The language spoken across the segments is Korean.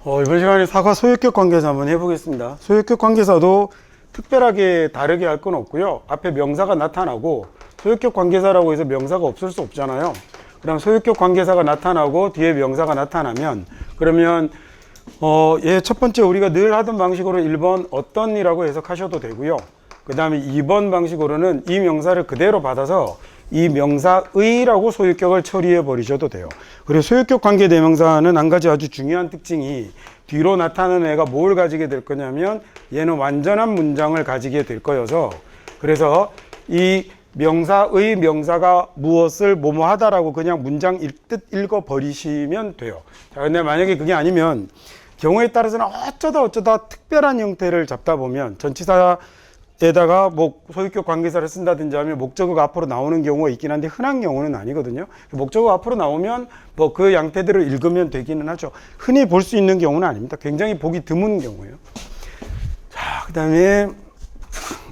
이번 시간에 사과 소유격 관계사 한번 해보겠습니다. 소유격 관계사도 특별하게 다르게 할 건 없고요. 앞에 명사가 나타나고 소유격 관계사라고 해서 명사가 없을 수 없잖아요. 그럼 소유격 관계사가 나타나고 뒤에 명사가 나타나면 그러면 얘 첫 번째 우리가 늘 하던 방식으로 1번 어떤 이라고 해석하셔도 되고요. 그 다음에 2번 방식으로는 이 명사를 그대로 받아서 이 명사의라고 소유격을 처리해 버리셔도 돼요. 그리고 소유격 관계대명사는 한 가지 아주 중요한 특징이 뒤로 나타나는 애가 뭘 가지게 될 거냐면 얘는 완전한 문장을 가지게 될 거여서 그래서 이 명사의 명사가 무엇을 뭐뭐 하다라고 그냥 문장 읽듯 읽어 버리시면 돼요. 자, 근데 만약에 그게 아니면 경우에 따라서는 어쩌다 특별한 형태를 잡다 보면 전치사에다가 뭐 소유격 관계사를 쓴다든지 하면 목적어가 앞으로 나오는 경우가 있긴 한데 흔한 경우는 아니거든요. 목적어가 앞으로 나오면 뭐 그 양태대로 읽으면 되기는 하죠. 흔히 볼 수 있는 경우는 아닙니다. 굉장히 보기 드문 경우예요. 자, 그 다음에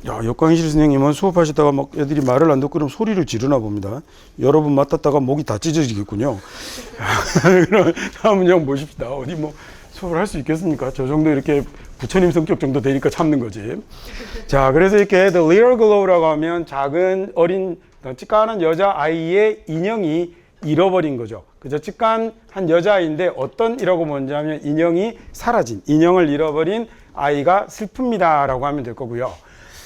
역광실 선생님은 수업하시다가 막 애들이 말을 안 듣고 그럼 소리를 지르나 봅니다. 여러분 맡았다가 목이 다 찢어지겠군요. 그럼 다음 문장 보십시다. 어디 뭐 수업을 할 수 있겠습니까? 저 정도 이렇게 부처님 성격 정도 되니까 참는 거지. 자, 그래서 이렇게 the little glow라고 하면 작은 어린 찌까는 여자아이의 인형이 잃어버린 거죠. 그죠? 찌깐 한 여자아이인데 어떤 이라고 뭔지 하면 인형이 사라진, 인형을 잃어버린 아이가 슬픕니다 라고 하면 될 거고요.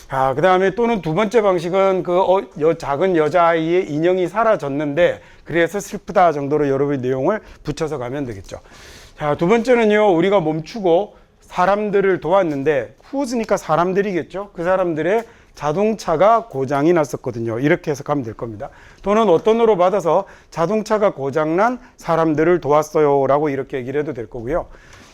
자, 그 다음에 또는 두 번째 방식은 작은 여자아이의 인형이 사라졌는데 그래서 슬프다 정도로 여러분의 내용을 붙여서 가면 되겠죠. 자, 두 번째는요, 우리가 멈추고 사람들을 도왔는데 who's니까 사람들이겠죠. 그 사람들의 자동차가 고장이 났었거든요. 이렇게 해석하면 될 겁니다. 또는 어떤으로 받아서 자동차가 고장난 사람들을 도왔어요 라고 이렇게 얘기를 해도 될 거고요.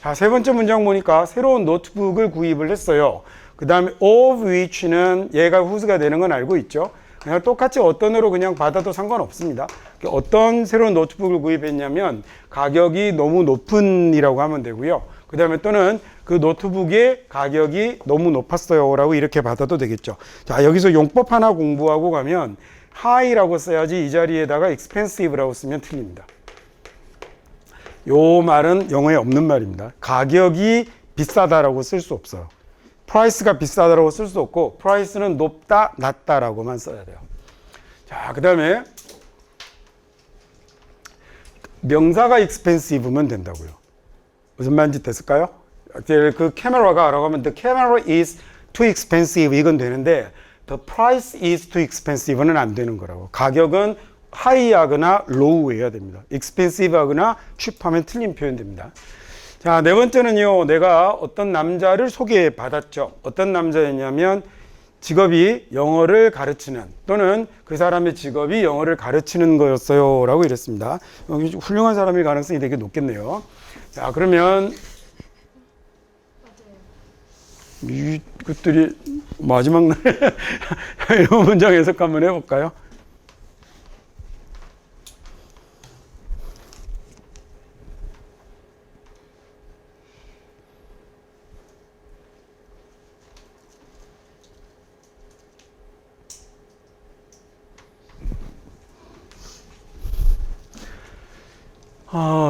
자, 세 번째 문장 보니까 새로운 노트북을 구입을 했어요. 그 다음에 of which는 얘가 who's가 되는 건 알고 있죠. 그냥 똑같이 어떤으로 그냥 받아도 상관없습니다. 어떤 새로운 노트북을 구입했냐면 가격이 너무 높은 이라고 하면 되고요. 그 다음에 또는 그 노트북의 가격이 너무 높았어요 라고 이렇게 받아도 되겠죠. 자, 여기서 용법 하나 공부하고 가면 high라고 써야지 이 자리에다가 expensive라고 쓰면 틀립니다. 요 말은 영어에 없는 말입니다. 가격이 비싸다라고 쓸 수 없어요. price가 비싸다라고 쓸 수 없고 price는 높다, 낮다라고만 써야 돼요. 자, 그 다음에 명사가 expensive면 된다고요. 무슨 말인지 됐을까요? 그 카메라가 라고 하면 the camera is too expensive 이건 되는데 the price is too expensive는 안 되는 거라고. 가격은 high 하거나 low 해야 됩니다. expensive 하거나 cheap 하면 틀린 표현 됩니다. 자, 네 번째는요, 내가 어떤 남자를 소개받았죠. 어떤 남자였냐면 직업이 영어를 가르치는 또는 그 사람의 직업이 영어를 가르치는 거였어요 라고 이랬습니다. 훌륭한 사람일 가능성이 되게 높겠네요. 자, 그러면 이것들이 마지막 날에 이런 문장 해석 한번 해볼까요?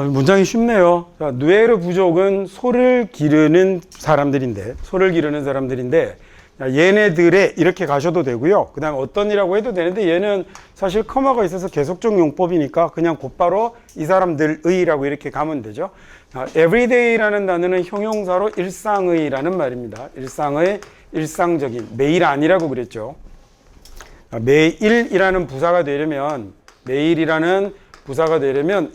문장이 쉽네요. 자, 누에르 부족은 소를 기르는 사람들인데 자, 얘네들의 이렇게 가셔도 되고요. 그 다음에 어떤이라고 해도 되는데 얘는 사실 커마가 있어서 계속적 용법이니까 그냥 곧바로 이 사람들의라고 이렇게 가면 되죠. 자, everyday라는 단어는 형용사로 일상의라는 말입니다. 일상의, 일상적인, 매일 아니라고 그랬죠. 자, 매일이라는 부사가 되려면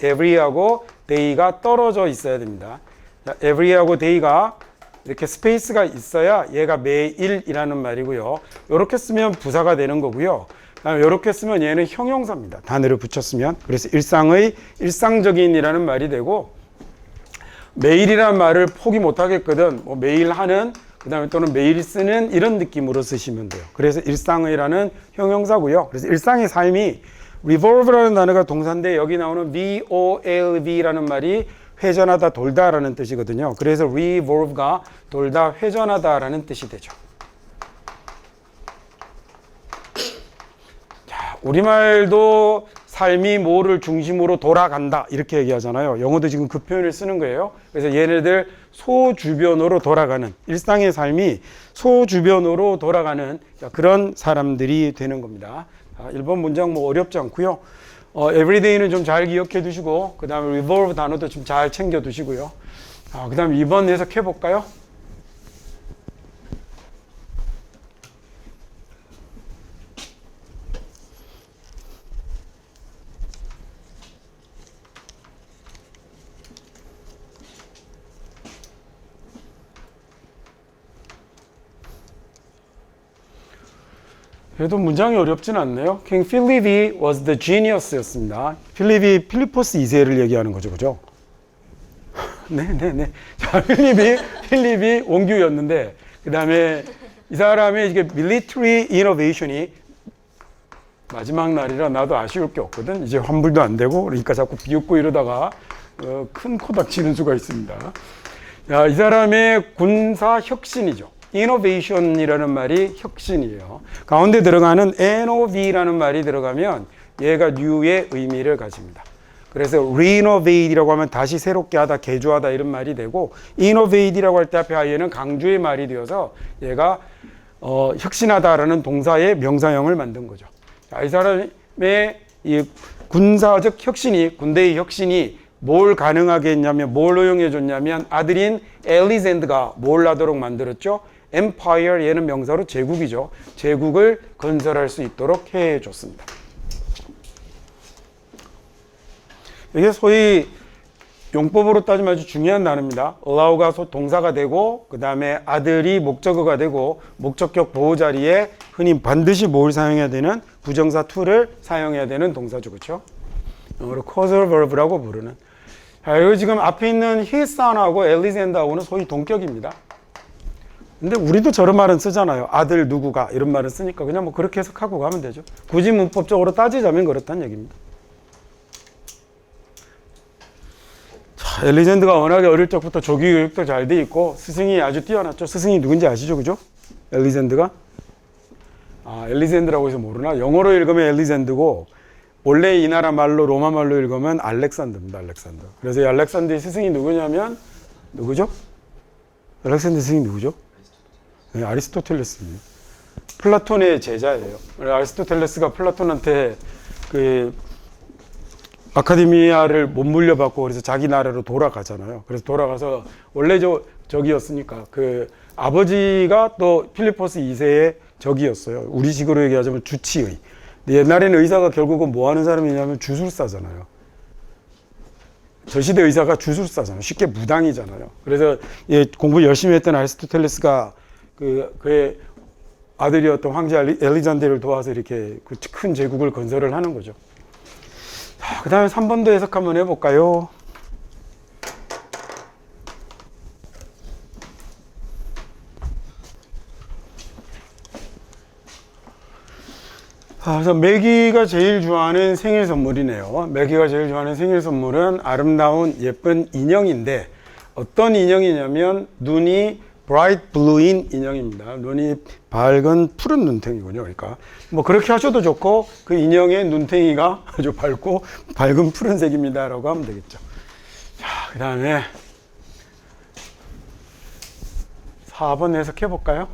every하고 day가 떨어져 있어야 됩니다. 자, every하고 day가 이렇게 스페이스가 있어야 얘가 매일이라는 말이고요. 이렇게 쓰면 부사가 되는 거고요. 이렇게 쓰면 얘는 형용사입니다. 단어를 붙였으면. 그래서 일상의, 일상적인이라는 말이 되고 매일이라는 말을 포기 못 하겠거든. 뭐 매일 하는, 그 다음에 또는 매일 쓰는 이런 느낌으로 쓰시면 돼요. 그래서 일상의라는 형용사고요. 그래서 일상의 삶이 revolve라는 단어가 동사인데 여기 나오는 volv라는 말이 회전하다, 돌다라는 뜻이거든요. 그래서 revolve가 돌다, 회전하다라는 뜻이 되죠. 자, 우리말도 삶이 뭐를 중심으로 돌아간다 이렇게 얘기하잖아요. 영어도 지금 그 표현을 쓰는 거예요. 그래서 얘네들 소주변으로 돌아가는, 일상의 삶이 소주변으로 돌아가는 그런 사람들이 되는 겁니다. 1번 문장 뭐 어렵지 않고요. everyday는 좀 잘 기억해 두시고, 그 다음에 revolve 단어도 좀 잘 챙겨 두시고요. 그 다음에 2번 해석해 볼까요? 그래도 문장이 어렵진 않네요. King Philip was the genius 였습니다. 필립이 필리포스 2세를 얘기하는 거죠. 그죠? 네네네. 자, 필립이 원규였는데, 그 다음에 이 사람의 이게 military innovation이 마지막 날이라 나도 아쉬울 게 없거든. 이제 환불도 안 되고, 그러니까 자꾸 비웃고 이러다가 큰 코닥 치는 수가 있습니다. 자, 이 사람의 군사 혁신이죠. innovation이라는 말이 혁신이에요. 가운데 들어가는 nov라는 말이 들어가면 얘가 new의 의미를 가집니다. 그래서 renovate이라고 하면 다시 새롭게 하다, 개조하다 이런 말이 되고, innovate이라고 할 때 앞에 i는 강조의 말이 되어서 얘가 혁신하다라는 동사의 명사형을 만든 거죠. 자, 이 사람의 이 군사적 혁신이, 군대의 혁신이 뭘 가능하게 했냐면, 뭘 허용해 줬냐면 아들인 엘리젠드가 뭘 하도록 만들었죠? empire, 얘는 명사로 제국이죠. 제국을 건설할 수 있도록 해 줬습니다. 이게 소위 용법으로 따지면 아주 중요한 단어입니다. allow가 동사가 되고, 그 다음에 아들이 목적어가 되고, 목적격 보호 자리에 흔히 반드시 뭘 사용해야 되는, 부정사 to를 사용해야 되는 동사죠. 그렇죠? 영어로 causal verb라고 부르는. 자, 여기 지금 앞에 있는 his son하고 엘리젠드하고는 소위 동격입니다. 근데 우리도 저런 말은 쓰잖아요. 아들 누구가 이런 말을 쓰니까 그냥 뭐 그렇게 해석하고 가면 되죠. 굳이 문법적으로 따지자면 그렇다는 얘기입니다. 자, 엘리젠드가 워낙에 어릴 적부터 조기 교육도 잘 돼 있고 스승이 아주 뛰어났죠. 스승이 누군지 아시죠? 그죠? 엘리젠드가? 엘리젠드라고 해서 모르나? 영어로 읽으면 엘리젠드고 원래 이 나라 말로 로마 말로 읽으면 알렉산더입니다. 알렉산더. 그래서 이 알렉산더의 스승이 누구냐면 누구죠? 알렉산더 스승이 누구죠? 네, 아리스토텔레스입니다. 플라톤의 제자예요. 아리스토텔레스가 플라톤한테 그 아카데미아를 못 물려받고 그래서 자기 나라로 돌아가잖아요. 그래서 돌아가서 원래 적이었으니까 그 아버지가 또 필리포스 2세의 적이었어요. 우리식으로 얘기하자면 주치의. 근데 옛날에는 의사가 결국은 뭐 하는 사람이냐면 주술사잖아요. 저 시대 의사가 주술사잖아요. 쉽게 무당이잖아요. 그래서 공부 열심히 했던 아리스토텔레스가 그의 아들이었던 황제 엘리잔데를 도와서 이렇게 그 큰 제국을 건설을 하는 거죠. 그 다음에 3번도 해석 한번 해볼까요? 그래서 매기가 제일 좋아하는 생일 선물이네요. 매기가 제일 좋아하는 생일 선물은 아름다운 예쁜 인형인데 어떤 인형이냐면 눈이 bright blue인 인형입니다. 눈이 밝은 푸른 눈탱이군요. 그러니까 뭐 그렇게 하셔도 좋고 그 인형의 눈탱이가 아주 밝고 밝은 푸른색입니다 라고 하면 되겠죠. 자, 그 다음에 4번 해석해 볼까요?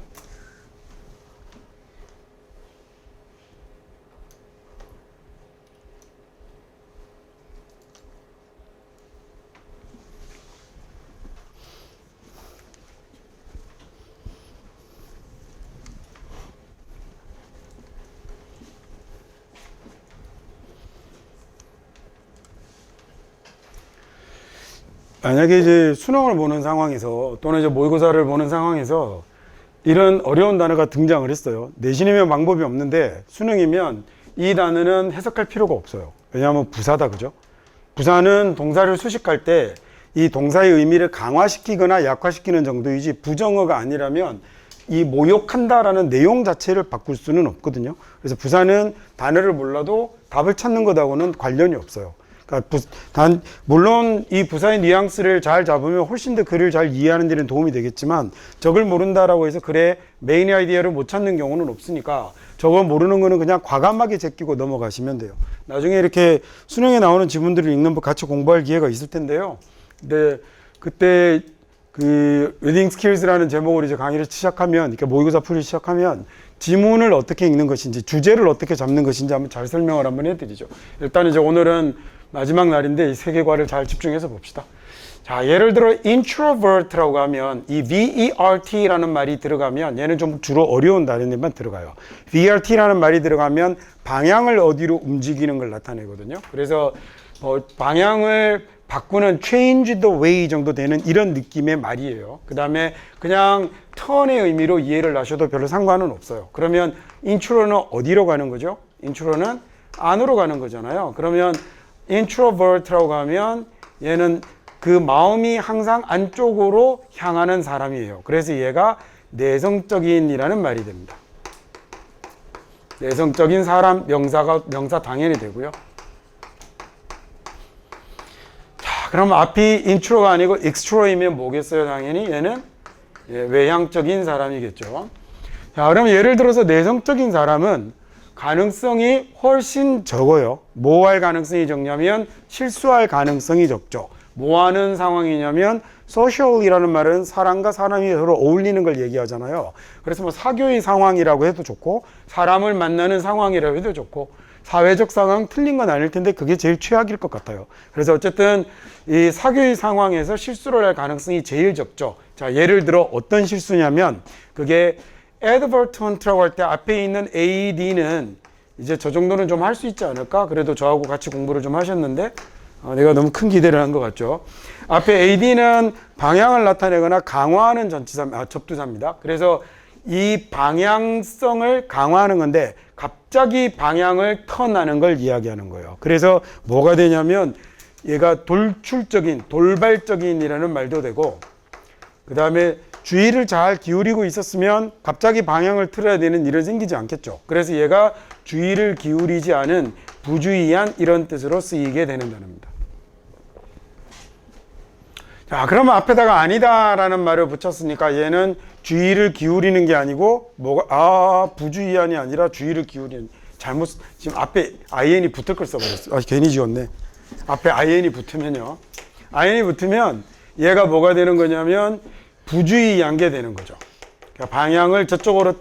만약에 이제 수능을 보는 상황에서 또는 이제 모의고사를 보는 상황에서 이런 어려운 단어가 등장을 했어요. 내신이면 방법이 없는데 수능이면 이 단어는 해석할 필요가 없어요. 왜냐하면 부사다, 그죠? 부사는 동사를 수식할 때 이 동사의 의미를 강화시키거나 약화시키는 정도이지 부정어가 아니라면 이 모욕한다라는 내용 자체를 바꿀 수는 없거든요. 그래서 부사는 단어를 몰라도 답을 찾는 것하고는 관련이 없어요. 그러니까 물론 이 부사의 뉘앙스를 잘 잡으면 훨씬 더 글을 잘 이해하는 데는 도움이 되겠지만 저걸 모른다라고 해서 글의 메인 아이디어를 못 찾는 경우는 없으니까 저거 모르는 거는 그냥 과감하게 제끼고 넘어가시면 돼요. 나중에 이렇게 수능에 나오는 지문들을 읽는 법 같이 공부할 기회가 있을 텐데요. 근데 그때 그 리딩 스킬스라는 제목으로 이제 강의를 시작하면, 이렇게 모의고사 풀이 시작하면 지문을 어떻게 읽는 것인지, 주제를 어떻게 잡는 것인지 한번 잘 설명을 한번 해드리죠. 일단 이제 오늘은 마지막 날인데 이 세 개과를 잘 집중해서 봅시다. 자, 예를 들어 introvert라고 하면 이 VERT라는 말이 들어가면 얘는 좀 주로 어려운 단어들만 들어가요. VERT라는 말이 들어가면 방향을 어디로 움직이는 걸 나타내거든요. 그래서 방향을 바꾸는 change the way 정도 되는 이런 느낌의 말이에요. 그 다음에 그냥 턴의 의미로 이해를 하셔도 별로 상관은 없어요. 그러면 intro는 어디로 가는 거죠? intro는 안으로 가는 거잖아요. 그러면 introvert라고 하면 얘는 그 마음이 항상 안쪽으로 향하는 사람이에요. 그래서 얘가 내성적인이라는 말이 됩니다. 내성적인 사람, 명사 당연히 되고요. 자, 그럼 앞이 intro가 아니고 extro이면 뭐겠어요? 당연히 얘는 외향적인 사람이겠죠. 자, 그럼 예를 들어서 내성적인 사람은 가능성이 훨씬 적어요. 뭐 할 가능성이 적냐면 실수할 가능성이 적죠. 뭐 하는 상황이냐면 social이라는 말은 사람과 사람이 서로 어울리는 걸 얘기하잖아요. 그래서 뭐 사교의 상황이라고 해도 좋고 사람을 만나는 상황이라고 해도 좋고 사회적 상황 틀린 건 아닐 텐데 그게 제일 최악일 것 같아요. 그래서 어쨌든 이 사교의 상황에서 실수를 할 가능성이 제일 적죠. 자, 예를 들어 어떤 실수냐면 그게 advertent라고 할 때 앞에 있는 AD는 이제 저 정도는 좀 할 수 있지 않을까? 그래도 저하고 같이 공부를 좀 하셨는데 내가 너무 큰 기대를 한 것 같죠. 앞에 AD는 방향을 나타내거나 강화하는 접두사입니다. 그래서 이 방향성을 강화하는 건데 갑자기 방향을 턴하는 걸 이야기하는 거예요. 그래서 뭐가 되냐면 얘가 돌발적인이라는 말도 되고 그 다음에 주의를 잘 기울이고 있었으면 갑자기 방향을 틀어야 되는 일은 생기지 않겠죠. 그래서 얘가 주의를 기울이지 않은 부주의한 이런 뜻으로 쓰이게 되는 단어입니다. 자, 그러면 앞에다가 아니다라는 말을 붙였으니까 얘는 주의를 기울이는 게 아니고 부주의한이 아니라 주의를 기울이는 지금 앞에 IN이 붙을 걸 써버렸어. 괜히 지웠네. 앞에 IN이 붙으면요. IN이 붙으면 얘가 뭐가 되는 거냐면 부주의한 게 되는 거죠. 그러니까 방향을 저쪽으로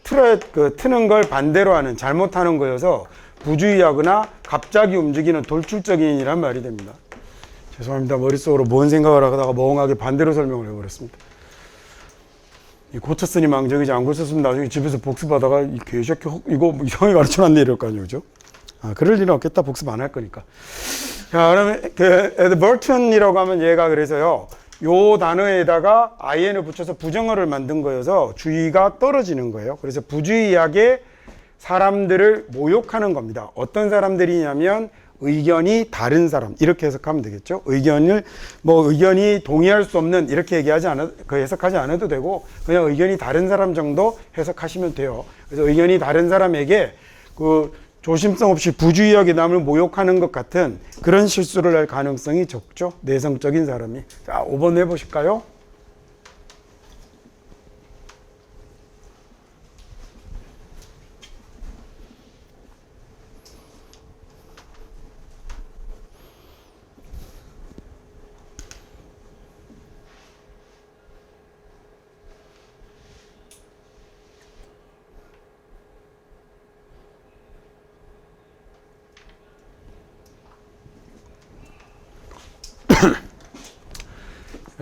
트는 걸 반대로 하는 잘못하는 거여서 부주의하거나 갑자기 움직이는 돌출적인이란 말이 됩니다. 죄송합니다. 머릿속으로 뭔 생각을 하다가 멍하게 반대로 설명을 해버렸습니다. 고쳤으니 망정이지 안 고쳤으면 나중에 집에서 복습하다가 이 개새끼 이거 이상하게 가르쳐놨네 이럴 거 아니에요. 그죠? 그럴 일은 없겠다. 복습 안 할 거니까. 자, 그러면 그 advertent이라고 하면 얘가 그래서요. 요 단어에다가 IN을 붙여서 부정어를 만든 거여서 주의가 떨어지는 거예요. 그래서 부주의하게 사람들을 모욕하는 겁니다. 어떤 사람들이냐면 의견이 다른 사람 이렇게 해석하면 되겠죠. 의견이 동의할 수 없는 이렇게 해석하지 않아도 되고 그냥 의견이 다른 사람 정도 해석하시면 돼요. 그래서 의견이 다른 사람에게 조심성 없이 부주의하게 남을 모욕하는 것 같은 그런 실수를 할 가능성이 적죠. 내성적인 사람이. 자, 5번 해보실까요?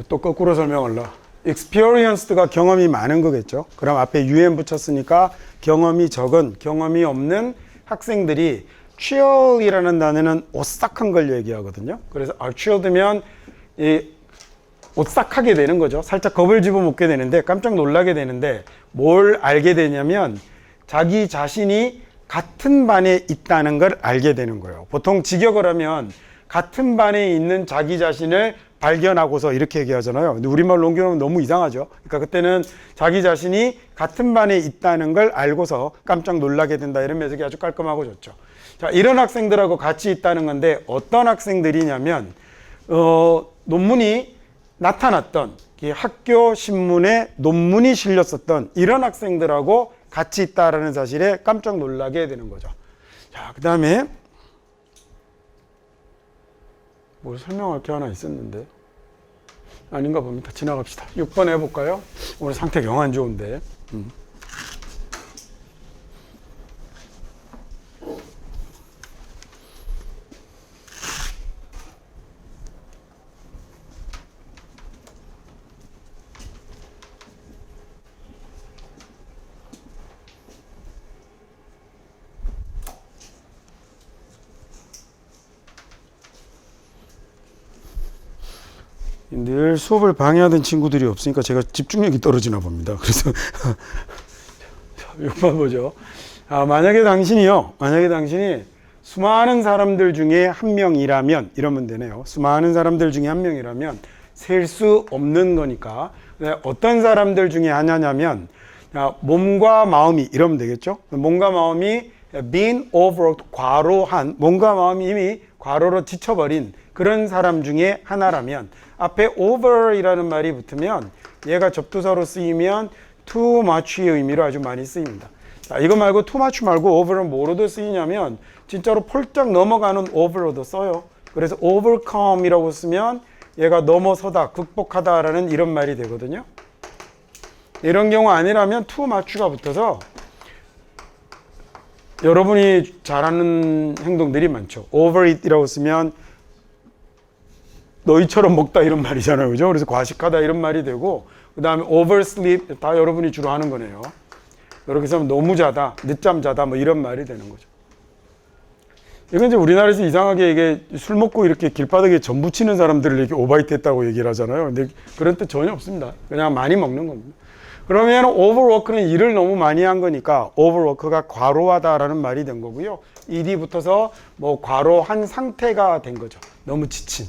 또 거꾸로 설명할라. experienced가 경험이 많은 거겠죠. 그럼 앞에 un 붙였으니까 경험이 적은, 경험이 없는 학생들이 chilled이라는 단어는 오싹한 걸 얘기하거든요. 그래서 chilled면 오싹하게 되는 거죠. 살짝 겁을 집어먹게 되는데 깜짝 놀라게 되는데 뭘 알게 되냐면 자기 자신이 같은 반에 있다는 걸 알게 되는 거예요. 보통 직역을 하면 같은 반에 있는 자기 자신을 발견하고서 이렇게 얘기하잖아요. 근데 우리말로 옮겨놓으면 너무 이상하죠. 그러니까 그때는 자기 자신이 같은 반에 있다는 걸 알고서 깜짝 놀라게 된다. 이런 해석이 아주 깔끔하고 좋죠. 자, 이런 학생들하고 같이 있다는 건데 어떤 학생들이냐면 논문이 나타났던 학교 신문에 논문이 실렸었던 이런 학생들하고 같이 있다라는 사실에 깜짝 놀라게 되는 거죠. 자, 그 다음에 뭘 설명할 게 하나 있었는데 아닌가 봅니다. 지나갑시다. 6번 해볼까요? 오늘 상태 영 안 좋은데. 늘 수업을 방해하던 친구들이 없으니까 제가 집중력이 떨어지나 봅니다. 그래서 6번 보죠. 만약에 당신이 수많은 사람들 중에 한 명이라면 이러면 되네요. 수많은 사람들 중에 한 명이라면 셀 수 없는 거니까 어떤 사람들 중에 하나냐면 몸과 마음이 이러면 되겠죠. 몸과 마음이 been overworked, 과로한, 몸과 마음이 이미 과로로 지쳐버린 그런 사람 중에 하나라면 앞에 over이라는 말이 붙으면 얘가 접두사로 쓰이면 too much의 의미로 아주 많이 쓰입니다. 자, 이거 말고 too much 말고 over는 뭐로도 쓰이냐면 진짜로 폴짝 넘어가는 over로도 써요. 그래서 overcome이라고 쓰면 얘가 넘어서다, 극복하다라는 이런 말이 되거든요. 이런 경우 아니라면 too much가 붙어서 여러분이 잘하는 행동들이 많죠. overeat이라고 쓰면 너희처럼 먹다 이런 말이잖아요. 그죠? 그래서 과식하다 이런 말이 되고, 그 다음에 oversleep, 다 여러분이 주로 하는 거네요. 이렇게 해서 너무 자다, 늦잠 자다, 뭐 이런 말이 되는 거죠. 이건 이제 우리나라에서 이상하게 이게 술 먹고 이렇게 길바닥에 전 부치는 사람들을 이렇게 오바이트 했다고 얘기를 하잖아요. 근데 그런 뜻 전혀 없습니다. 그냥 많이 먹는 겁니다. 그러면 overwork는 일을 너무 많이 한 거니까 overwork가 과로하다라는 말이 된 거고요. ed 붙어서 뭐 과로한 상태가 된 거죠. 너무 지친.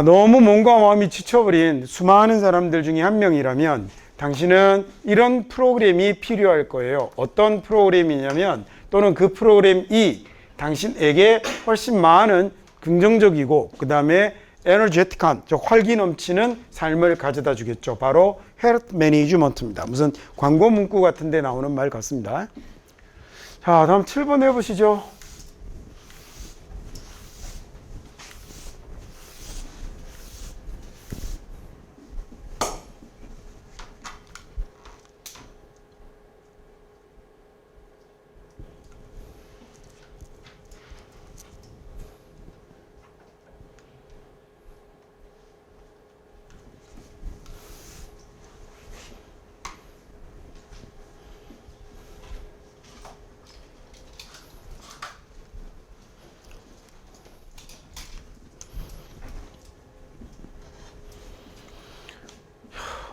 너무 몸과 마음이 지쳐버린 수많은 사람들 중에 한 명이라면 당신은 이런 프로그램이 필요할 거예요. 어떤 프로그램이냐면 또는 그 프로그램이 당신에게 훨씬 많은 긍정적이고 그 다음에 에너제틱한, 활기 넘치는 삶을 가져다 주겠죠. 바로 헬스 매니지먼트입니다. 무슨 광고 문구 같은 데 나오는 말 같습니다. 자, 다음 7번 해보시죠.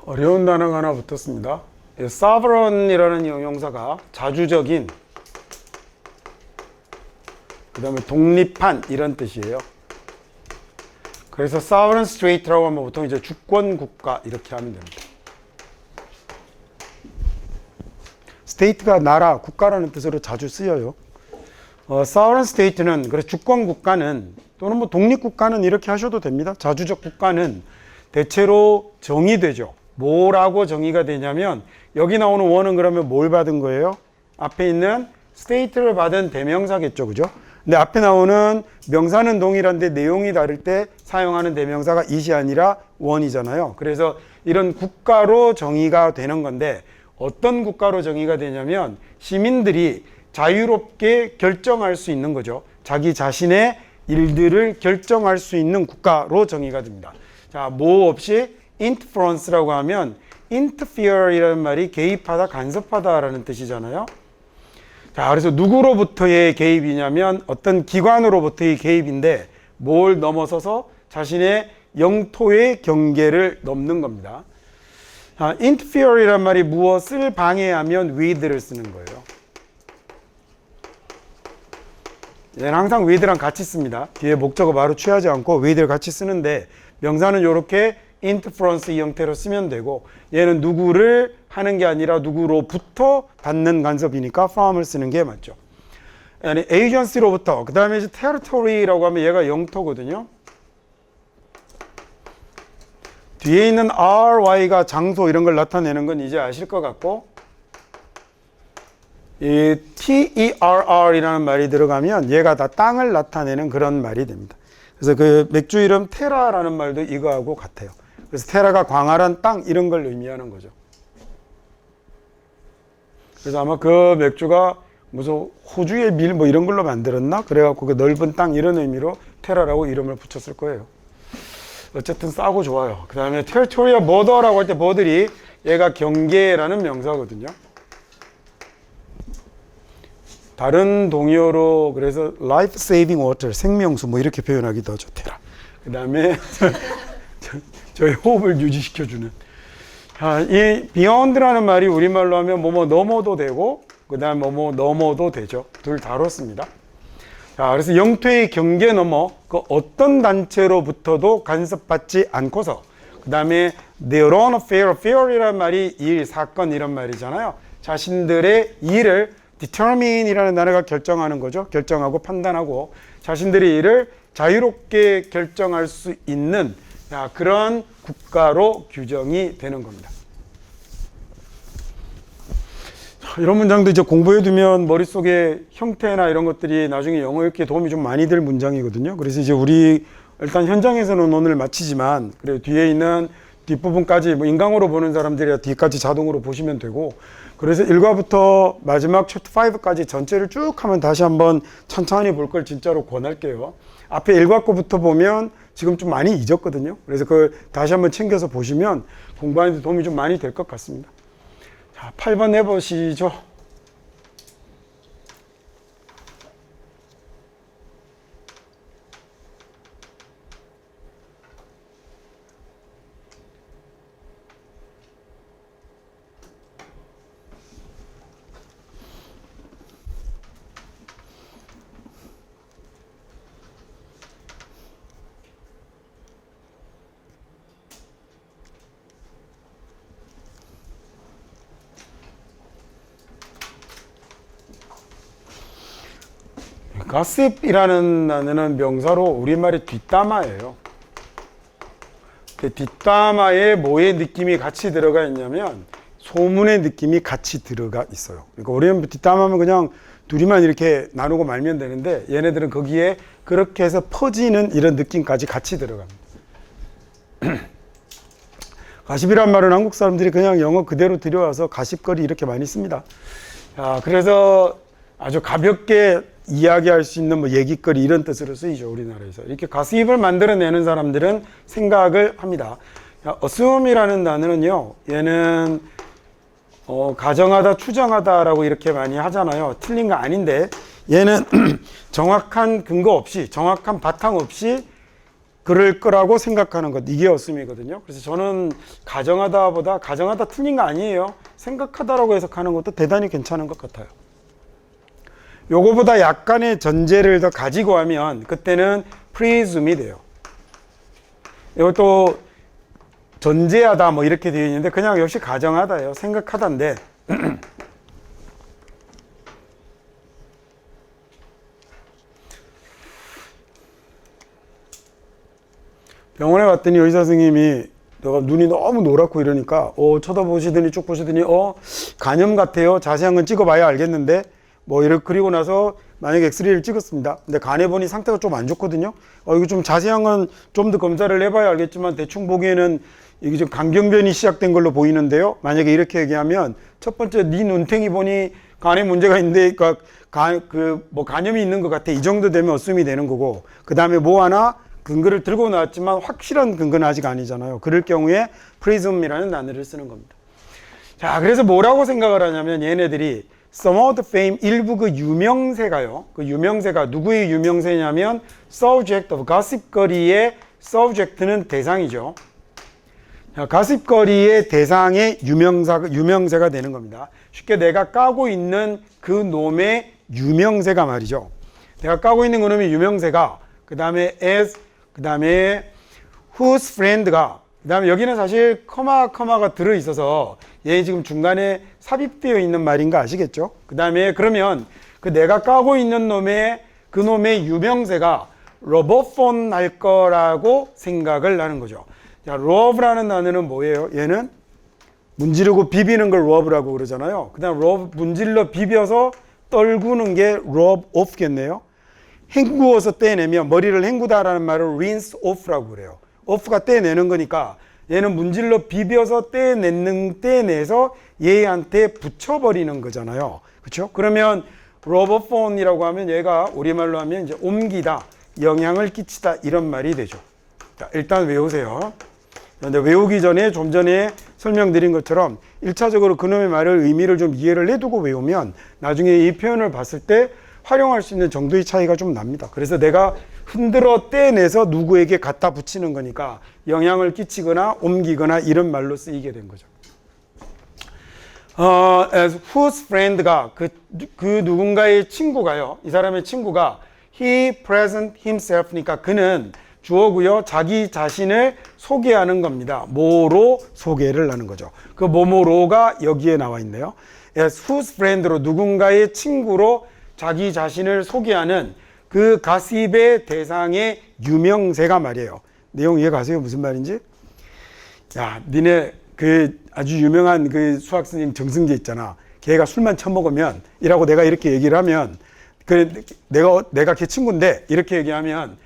어려운 단어가 하나 붙었습니다. sovereign이라는 형용사가 자주적인, 그 다음에 독립한 이런 뜻이에요. 그래서 sovereign state라고 하면 보통 이제 주권 국가 이렇게 하면 됩니다. state가 나라, 국가라는 뜻으로 자주 쓰여요. sovereign state는, 그래서 주권 국가는 또는 뭐 독립 국가는 이렇게 하셔도 됩니다. 자주적 국가는 대체로 정의되죠. 뭐라고 정의가 되냐면 여기 나오는 원은 그러면 뭘 받은 거예요? 앞에 있는 state를 받은 대명사겠죠. 그죠? 근데 앞에 나오는 명사는 동일한데 내용이 다를 때 사용하는 대명사가 it이 아니라 one이잖아요. 그래서 이런 국가로 정의가 되는 건데 어떤 국가로 정의가 되냐면 시민들이 자유롭게 결정할 수 있는 거죠. 자기 자신의 일들을 결정할 수 있는 국가로 정의가 됩니다. 자, 뭐 없이 interference라고 하면 interfere이라는 말이 개입하다, 간섭하다라는 뜻이잖아요. 자, 그래서 누구로부터의 개입이냐면 어떤 기관으로부터의 개입인데 뭘 넘어서서 자신의 영토의 경계를 넘는 겁니다. interfere이란 말이 무엇을 방해하면 with를 쓰는 거예요. 얘는 항상 with랑 같이 씁니다. 뒤에 목적어 바로 취하지 않고 with를 같이 쓰는데 명사는 이렇게 interference 이 형태로 쓰면 되고 얘는 누구를 하는 게 아니라 누구로부터 받는 간섭이니까 from을 쓰는 게 맞죠. 아니, agency로부터, 그 다음에 이제 territory라고 하면 얘가 영토거든요. 뒤에 있는 ry가 장소 이런 걸 나타내는 건 이제 아실 것 같고, 이 terr이라는 말이 들어가면 얘가 다 땅을 나타내는 그런 말이 됩니다. 그래서 그 맥주 이름 테라라는 말도 이거하고 같아요. 그래서 테라가 광활한 땅 이런 걸 의미하는 거죠. 그래서 아마 그 맥주가 무슨 호주의 밀 뭐 이런 걸로 만들었나? 그래갖고 그 넓은 땅 이런 의미로 테라라고 이름을 붙였을 거예요. 어쨌든 싸고 좋아요. 그 다음에 territorial border라고 할 때 border이 얘가 경계라는 명사거든요. 다른 동의어로 그래서 life saving water 생명수 뭐 이렇게 표현하기도 하죠. 테라. 그 다음에 저희 호흡을 유지시켜주는. 이 beyond라는 말이 우리말로 하면 뭐뭐 넘어도 되고 그 다음 뭐뭐 넘어도 되죠. 둘 다렇습니다. 자, 그래서 영토의 경계 넘어 그 어떤 단체로부터도 간섭받지 않고서 그 다음에 their own affair, affair이라는 말이 일, 사건 이런 말이잖아요. 자신들의 일을 determine이라는 단어가 결정하는 거죠. 결정하고 판단하고 자신들의 일을 자유롭게 결정할 수 있는 그런 국가로 규정이 되는 겁니다. 이런 문장도 이제 공부해두면 머릿속에 형태나 이런 것들이 나중에 영어 읽기에 도움이 좀 많이 될 문장이거든요. 그래서 이제 우리 일단 현장에서는 오늘 마치지만 그리고 뒤에 있는 뒷부분까지 뭐 인강으로 보는 사람들이 뒤까지 자동으로 보시면 되고 그래서 1과부터 마지막 챕터 5까지 전체를 쭉 하면 다시 한번 천천히 볼 걸 진짜로 권할게요. 앞에 1과 거부터 보면 지금 좀 많이 잊었거든요. 그래서 그걸 다시 한번 챙겨서 보시면 공부하는 데 도움이 좀 많이 될 것 같습니다. 자, 8번 해보시죠. 가십이라는 단어는 명사로 우리말의 뒷담화예요. 뒷담화에 뭐의 느낌이 같이 들어가 있냐면 소문의 느낌이 같이 들어가 있어요. 그러니까 우리는 뒷담화면 그냥 둘이만 이렇게 나누고 말면 되는데 얘네들은 거기에 그렇게 해서 퍼지는 이런 느낌까지 같이 들어갑니다. 가십이란 말은 한국 사람들이 그냥 영어 그대로 들여와서 가십거리 이렇게 많이 씁니다. 자, 그래서 아주 가볍게 이야기할 수 있는 뭐 얘기거리 이런 뜻으로 쓰이죠. 우리나라에서. 이렇게 가십을 만들어내는 사람들은 생각을 합니다. assume이라는 단어는요. 얘는 가정하다, 추정하다라고 이렇게 많이 하잖아요. 틀린 거 아닌데 얘는 정확한 근거 없이 정확한 바탕 없이 그럴 거라고 생각하는 것. 이게 assume이거든요. 그래서 저는 가정하다보다 가정하다 틀린 거 아니에요. 생각하다라고 해석하는 것도 대단히 괜찮은 것 같아요. 요거보다 약간의 전제를 더 가지고 하면 그때는 presume이 돼요. 이것도 전제하다 뭐 이렇게 되어 있는데 그냥 역시 가정하다예요. 생각하다인데 병원에 갔더니 의사 선생님이 내가 눈이 너무 노랗고 이러니까 쳐다보시더니 쭉 보시더니 간염 같아요. 자세한 건 찍어봐야 알겠는데 뭐 이렇게 그리고 나서 만약에 엑스레이를 찍었습니다. 근데 간에 보니 상태가 좀 안 좋거든요. 이거 좀 자세한 건 좀 더 검사를 해봐야 알겠지만 대충 보기에는 이게 좀 간경변이 시작된 걸로 보이는데요. 만약에 이렇게 얘기하면 첫 번째 네 눈탱이 보니 간에 문제가 있는데 뭐 간염이 있는 것 같아. 이 정도 되면 어쌔이 되는 거고 그 다음에 뭐 하나 근거를 들고 나왔지만 확실한 근거는 아직 아니잖아요. 그럴 경우에 presume이라는 단어를 쓰는 겁니다. 자, 그래서 뭐라고 생각을 하냐면 얘네들이 some of the fame 일부 그 유명세가요. 그 유명세가 누구의 유명세냐면 subject of gossip거리의 subject는 대상이죠. 가십거리의 대상의 유명세가 되는 겁니다. 쉽게 내가 까고 있는 그 놈의 유명세가 말이죠. 내가 까고 있는 그 놈의 유명세가 그 다음에 as 그 다음에 whose friend가 그 다음에 여기는 사실 커마가 들어있어서 얘 지금 중간에 삽입되어 있는 말인 거 아시겠죠? 그 다음에 그러면 그 그 내가 까고 있는 그 놈의 유명세가 러버폰 날 거라고 생각을 하는 거죠. 자, 러브라는 단어는 뭐예요? 얘는 문지르고 비비는 걸 러브라고 그러잖아요. 그 다음 러브, 문질러 비벼서 떨구는 게 rub off겠네요. 헹구어서 떼내면, 머리를 헹구다라는 말을 rinse off라고 그래요. off가 떼내는 거니까 얘는 문질러 비벼서 떼내서 얘한테 붙여버리는 거잖아요. 그렇죠? 그러면 rubber폰이라고 하면 얘가 우리말로 하면 이제 옮기다, 영향을 끼치다 이런 말이 되죠. 자, 일단 외우세요. 근데 외우기 전에 좀 전에 설명드린 것처럼 1차적으로 그놈의 말을 의미를 좀 이해를 해두고 외우면 나중에 이 표현을 봤을 때 활용할 수 있는 정도의 차이가 좀 납니다. 그래서 내가 흔들어 떼내서 누구에게 갖다 붙이는 거니까 영향을 끼치거나 옮기거나 이런 말로 쓰이게 된 거죠. as whose friend가 그 누군가의 친구가요. 이 사람의 친구가 he present himself니까 그는 주어고요. 자기 자신을 소개하는 겁니다. 뭐로 소개를 하는 거죠. 그 뭐뭐로가 여기에 나와 있네요. as whose friend로 누군가의 친구로 자기 자신을 소개하는 그 가십의 대상의 유명세가 말이에요. 내용 이해 가세요? 무슨 말인지? 야, 니네 그 아주 유명한 그 수학 선생님 정승재 있잖아. 걔가 술만 처먹으면 이라고 내가 이렇게 얘기를 하면 그 내가 걔 친구인데 이렇게 얘기하면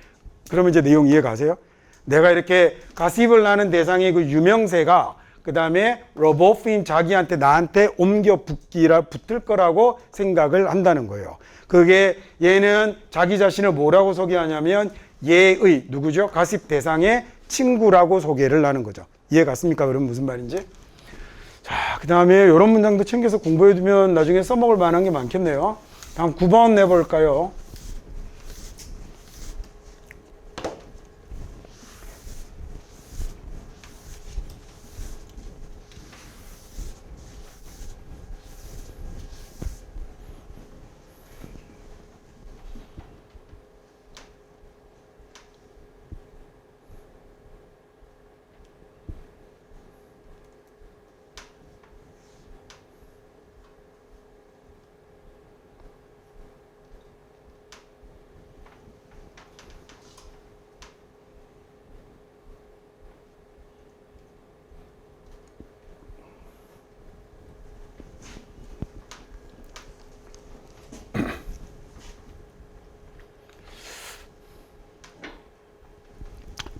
그러면 이제 내용 이해 가세요? 내가 이렇게 가십을 하는 대상의 그 유명세가 그 다음에 러버핀 자기한테 나한테 옮겨 붙을 거라고 생각을 한다는 거예요. 그게 얘는 자기 자신을 뭐라고 소개하냐면 얘의 누구죠? 가십 대상의 친구라고 소개를 하는 거죠. 이해 갔습니까? 그럼 무슨 말인지? 자, 그 다음에 이런 문장도 챙겨서 공부해 두면 나중에 써먹을 만한 게 많겠네요. 다음 9번 내볼까요?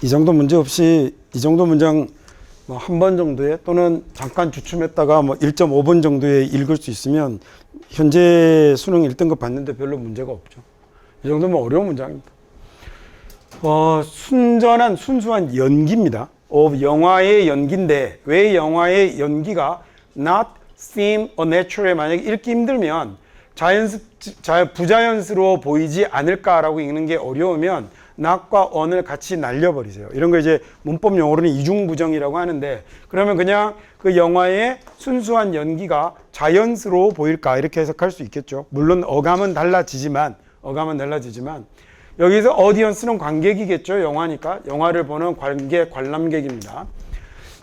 이 정도 문제 없이 이 정도 문장 뭐 한 번 정도에 또는 잠깐 주춤했다가 뭐 1.5번 정도에 읽을 수 있으면 현재 수능 1등급 받는데 별로 문제가 없죠. 이 정도면 어려운 문장입니다. 순수한 연기입니다. 영화의 연기인데 왜 영화의 연기가 not seem unnatural에 만약에 읽기 힘들면 부자연스러워 보이지 않을까라고 읽는 게 어려우면 not과 on을 같이 날려버리세요. 이런 거 이제 문법 용어로는 이중부정이라고 하는데 그러면 그냥 그 영화의 순수한 연기가 자연스러워 보일까 이렇게 해석할 수 있겠죠. 물론 어감은 달라지지만 여기서 audience는 관객이겠죠. 영화니까 영화를 보는 관람객입니다.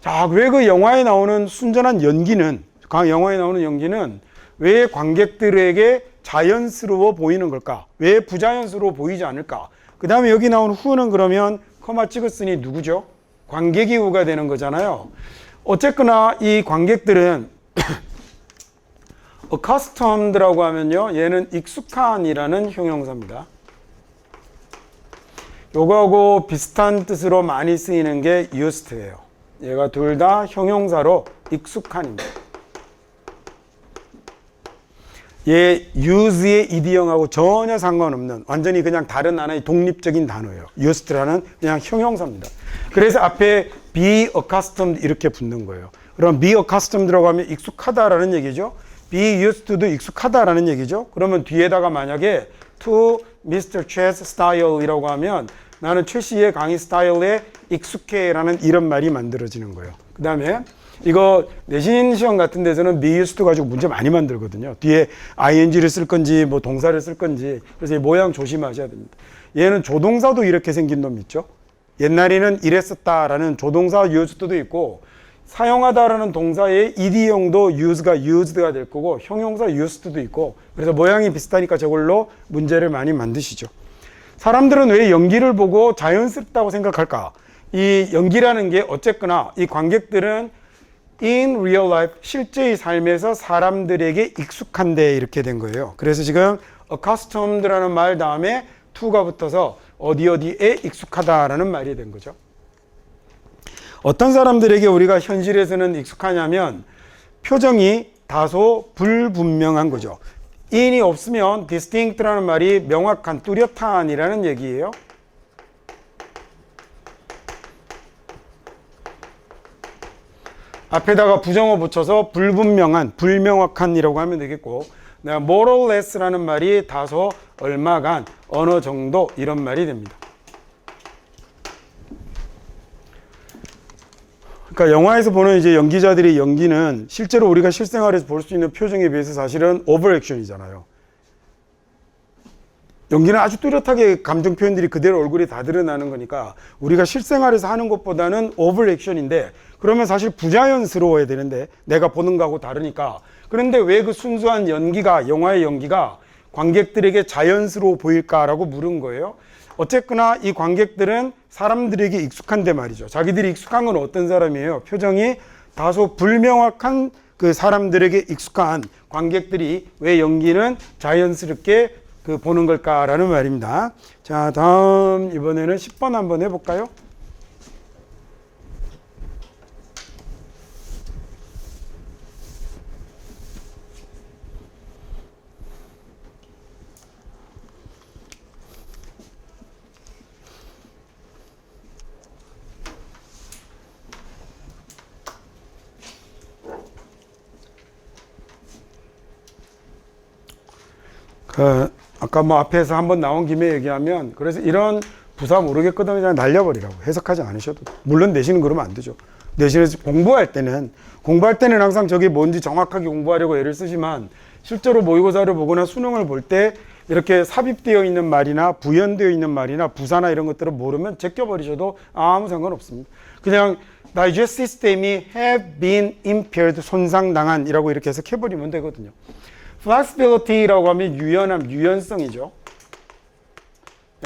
자, 왜 그 영화에 나오는 순전한 연기는 왜 관객들에게 자연스러워 보이는 걸까? 왜 부자연스러워 보이지 않을까? 그 다음에 여기 나온 who는 그러면 커마 찍었으니 누구죠? 관객이 who가 되는 거잖아요. 어쨌거나 이 관객들은 accustomed라고 하면요. 얘는 익숙한이라는 형용사입니다. 요거하고 비슷한 뜻으로 많이 쓰이는 게 used예요. 얘가 둘 다 형용사로 익숙한입니다. 얘 use의 ed형하고 전혀 상관없는 완전히 그냥 다른 하나의 독립적인 단어예요. used라는 그냥 형용사입니다. 그래서 앞에 be accustomed 이렇게 붙는 거예요. 그럼 be accustomed라고 하면 익숙하다라는 얘기죠. be used도 익숙하다라는 얘기죠. 그러면 뒤에다가 만약에 to Mr. Ch's style이라고 하면 나는 최 씨의 강의 스타일에 익숙해라는 이런 말이 만들어지는 거예요. 그 다음에 이거 내신 시험 같은 데서는 be used 가지고 문제 많이 만들거든요. 뒤에 ing를 쓸 건지 뭐 동사를 쓸 건지. 그래서 이 모양 조심하셔야 됩니다. 얘는 조동사도 이렇게 생긴 놈 있죠. 옛날에는 이랬었다라는 조동사 used도 있고 사용하다라는 동사의 ed형도 use가 used가 될 거고 형용사 used도 있고 그래서 모양이 비슷하니까 저걸로 문제를 많이 만드시죠. 사람들은 왜 연기를 보고 자연스럽다고 생각할까? 이 연기라는 게 어쨌거나 이 관객들은 in real life, 실제의 삶에서 사람들에게 익숙한데 이렇게 된 거예요. 그래서 지금 accustomed라는 말 다음에 to가 붙어서 어디에 익숙하다라는 말이 된 거죠. 어떤 사람들에게 우리가 현실에서는 익숙하냐면 표정이 다소 불분명한 거죠. in이 없으면 distinct라는 말이 명확한, 뚜렷한이라는 얘기예요. 앞에다가 부정어 붙여서 불분명한, 불명확한이라고 하면 되겠고 more or less라는 말이 다소 얼마간, 어느 정도 이런 말이 됩니다. 그러니까 영화에서 보는 이제 연기자들의 연기는 실제로 우리가 실생활에서 볼 수 있는 표정에 비해서 사실은 오버액션이잖아요. 연기는 아주 뚜렷하게 감정 표현들이 그대로 얼굴에 다 드러나는 거니까 우리가 실생활에서 하는 것보다는 오버액션인데 그러면 사실 부자연스러워야 되는데 내가 보는 거하고 다르니까 그런데 왜 그 순수한 연기가 영화의 연기가 관객들에게 자연스러워 보일까라고 물은 거예요. 어쨌거나 이 관객들은 사람들에게 익숙한데 말이죠. 자기들이 익숙한 건 어떤 사람이에요? 표정이 다소 불명확한 그 사람들에게 익숙한 관객들이 왜 연기는 자연스럽게 그 보는 걸까라는 말입니다. 자, 다음 이번에는 10번 한번 해볼까요? 아까 뭐 앞에서 한번 나온 김에 얘기하면 그래서 이런 부사 모르겠거든 그냥 날려버리라고 해석하지 않으셔도 물론 내신은 그러면 안 되죠. 내신에서 공부할 때는 항상 저게 뭔지 정확하게 공부하려고 애를 쓰지만 실제로 모의고사를 보거나 수능을 볼 때 이렇게 삽입되어 있는 말이나 부연되어 있는 말이나 부사나 이런 것들을 모르면 제껴버리셔도 아무 상관없습니다. 그냥 digest system이 have been impaired, 손상당한 이라고 이렇게 해석해버리면 되거든요. flexibility라고 하면 유연함, 유연성이죠.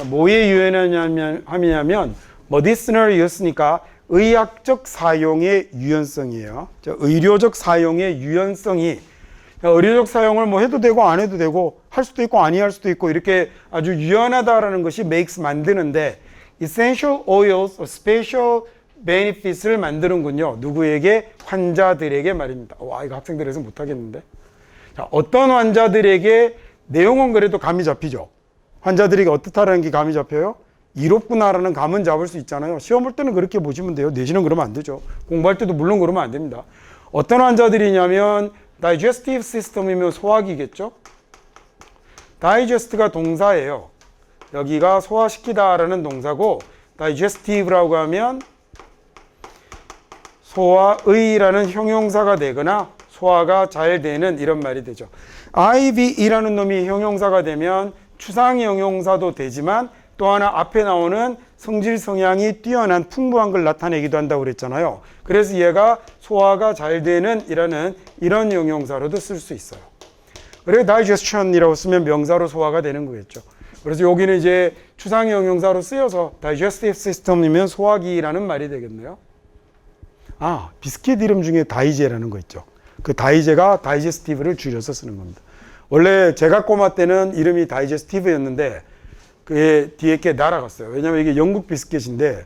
뭐에 유연하냐면 medicinal use니까 의학적 사용의 유연성이에요. 의료적 사용의 유연성이 의료적 사용을 뭐 해도 되고 안 해도 되고 할 수도 있고 아니 할 수도 있고 이렇게 아주 유연하다라는 것이 makes 만드는데 essential oils, special benefits를 만드는군요. 누구에게? 환자들에게 말입니다. 와, 이거 학생들에서 못하겠는데. 자, 어떤 환자들에게 내용은 그래도 감이 잡히죠. 환자들에게 어떻다라는 게 감이 잡혀요? 이롭구나라는 감은 잡을 수 있잖아요. 시험 볼 때는 그렇게 보시면 돼요. 내신은 그러면 안 되죠. 공부할 때도 물론 그러면 안 됩니다. 어떤 환자들이냐면 digestive system이면 소화기겠죠. digest가 동사예요. 여기가 소화시키다라는 동사고 digestive라고 하면 소화의라는 형용사가 되거나 소화가 잘 되는 이런 말이 되죠. IVE라는 놈이 형용사가 되면 추상 형용사도 되지만 또 하나 앞에 나오는 성질 성향이 뛰어난 풍부한 걸 나타내기도 한다고 그랬잖아요. 그래서 얘가 소화가 잘 되는 이런 형용사로도 쓸 수 있어요. 그리고 digestion이라고 쓰면 명사로 소화가 되는 거겠죠. 그래서 여기는 이제 추상 형용사로 쓰여서 digestive system이면 소화기라는 말이 되겠네요. 아, 비스킷 이름 중에 다이제라는 거 있죠. 그 다이제가 다이제스티브를 줄여서 쓰는 겁니다. 원래 제가 꼬마 때는 이름이 다이제스티브였는데 그게 뒤에 게 날아갔어요. 왜냐면 이게 영국 비스킷인데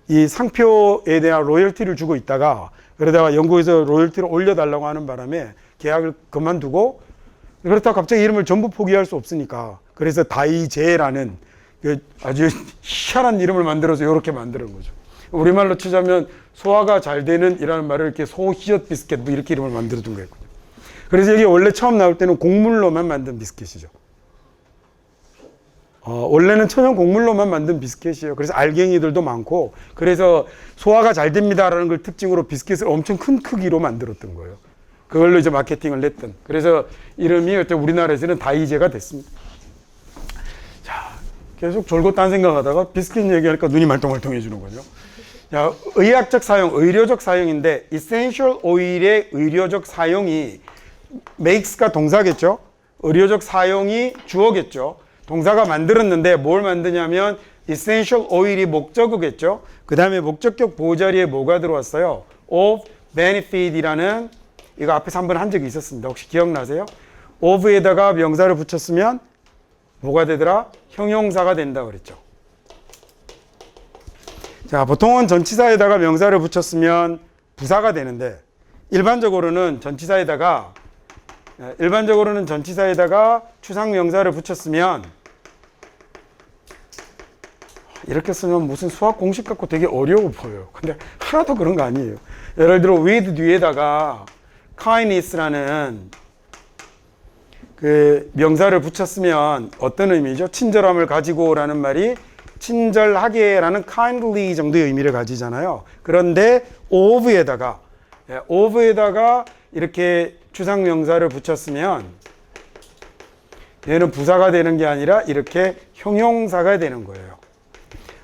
이 상표에 대한 로열티를 주고 있다가 그러다가 영국에서 로열티를 올려달라고 하는 바람에 계약을 그만두고 그렇다고 갑자기 이름을 전부 포기할 수 없으니까 그래서 다이제라는 아주 희한한 이름을 만들어서 이렇게 만드는 거죠. 우리말로 치자면 소화가 잘 되는 이라는 말을 이렇게 소히엇 비스켓 뭐 이렇게 이름을 만들어 둔 거였거든요. 그래서 이게 원래 처음 나올 때는 곡물로만 만든 비스켓이죠. 원래는 천연 곡물로만 만든 비스켓이에요. 그래서 알갱이들도 많고 그래서 소화가 잘 됩니다라는 걸 특징으로 비스켓을 엄청 큰 크기로 만들었던 거예요. 그걸로 이제 마케팅을 냈던. 그래서 이름이 우리나라에서는 다이제가 됐습니다. 자, 계속 졸고 딴 생각하다가 비스켓 얘기하니까 눈이 말똥말똥해지는 거죠. 자, 의학적 사용, 의료적 사용인데 essential oil의 의료적 사용이 makes가 동사겠죠. 의료적 사용이 주어겠죠. 동사가 만들었는데 뭘 만드냐면 essential oil이 목적어겠죠. 그 다음에 목적격 보호자리에 뭐가 들어왔어요? of benefit이라는, 이거 앞에서 한번 한 적이 있었습니다. 혹시 기억나세요? of에다가 명사를 붙였으면 뭐가 되더라? 형용사가 된다 그랬죠. 자, 보통은 전치사에다가 명사를 붙였으면 부사가 되는데 일반적으로는 전치사에다가 추상명사를 붙였으면, 이렇게 쓰면 무슨 수학 공식 같고 되게 어려워 보여요. 근데 하나도 그런 거 아니에요. 예를 들어 with 뒤에다가 kindness라는 그 명사를 붙였으면 어떤 의미죠? 친절함을 가지고라는 말이 친절하게라는 kindly 정도의 의미를 가지잖아요. 그런데 of에다가 이렇게 추상명사를 붙였으면 얘는 부사가 되는 게 아니라 이렇게 형용사가 되는 거예요.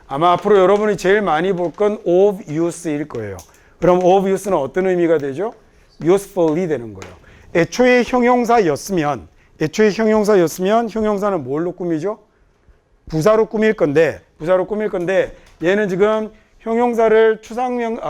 아마 앞으로 여러분이 제일 많이 볼 건 of use일 거예요. 그럼 of use는 어떤 의미가 되죠? usefully 되는 거예요. 애초에 형용사였으면 형용사는 뭘로 꾸미죠? 부사로 꾸밀 건데 얘는 지금 형용사를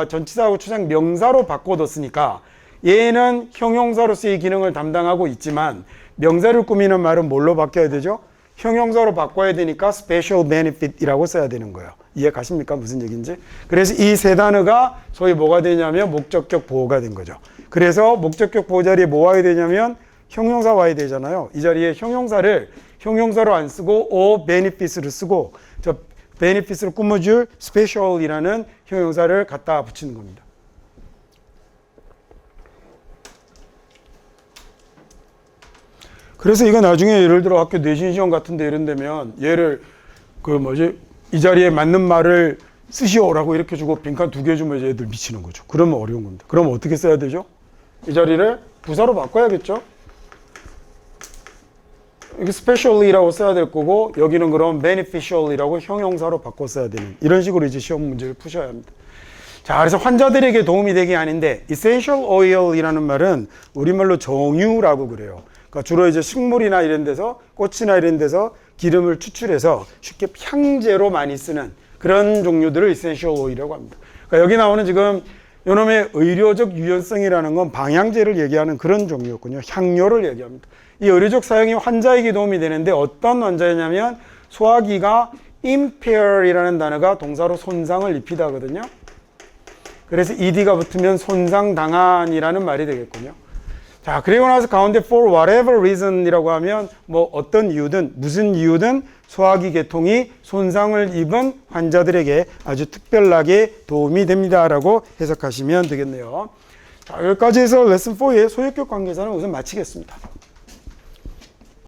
전치사하고 추상명사로 바꿔뒀으니까 얘는 형용사로서의 기능을 담당하고 있지만 명사를 꾸미는 말은 뭘로 바뀌어야 되죠? 형용사로 바꿔야 되니까 special benefit이라고 써야 되는 거예요. 이해 가십니까? 무슨 얘기인지? 그래서 이 세 단어가 소위 뭐가 되냐면 목적격 보호가 된 거죠. 그래서 목적격 보호 자리에 뭐 와야 되냐면 형용사 와야 되잖아요. 이 자리에 형용사로 안 쓰고 o benefits를 쓰고 저 benefits를 꾸며줄 special이라는 형용사를 갖다 붙이는 겁니다. 그래서 이거 나중에 예를 들어 학교 내신 시험 같은데 이런 데면 얘를 이 자리에 맞는 말을 쓰시오라고 이렇게 주고 빈칸 2개 주면 이제 애들 미치는 거죠. 그러면 어려운 겁니다. 그럼 어떻게 써야 되죠? 이 자리를 부사로 바꿔야겠죠? 이게 specially라고 써야 될 거고 여기는 그럼 beneficial이라고 형용사로 바꿔 써야 되는, 이런 식으로 이제 시험 문제를 푸셔야 합니다. 자, 그래서 환자들에게 도움이 되게 하는데 essential oil이라는 말은 우리말로 정유라고 그래요. 그러니까 주로 이제 식물이나 이런 데서, 꽃이나 이런 데서 기름을 추출해서 쉽게 향재로 많이 쓰는 그런 종류들을 essential oil이라고 합니다. 그러니까 여기 나오는 지금 요놈의 의료적 유연성이라는 건 방향제를 얘기하는 그런 종류였군요. 향료를 얘기합니다. 이 의료적 사용이 환자에게 도움이 되는데 어떤 환자냐면 소화기가 impair이라는 단어가 동사로 손상을 입히다 하거든요. 그래서 ed가 붙으면 손상당한이라는 말이 되겠군요. 자, 그리고 나서 가운데 for whatever reason이라고 하면 뭐 어떤 이유든 무슨 이유든 소화기 계통이 손상을 입은 환자들에게 아주 특별하게 도움이 됩니다라고 해석하시면 되겠네요. 자, 여기까지 해서 레슨 4의 소유격 관계사는 우선 마치겠습니다.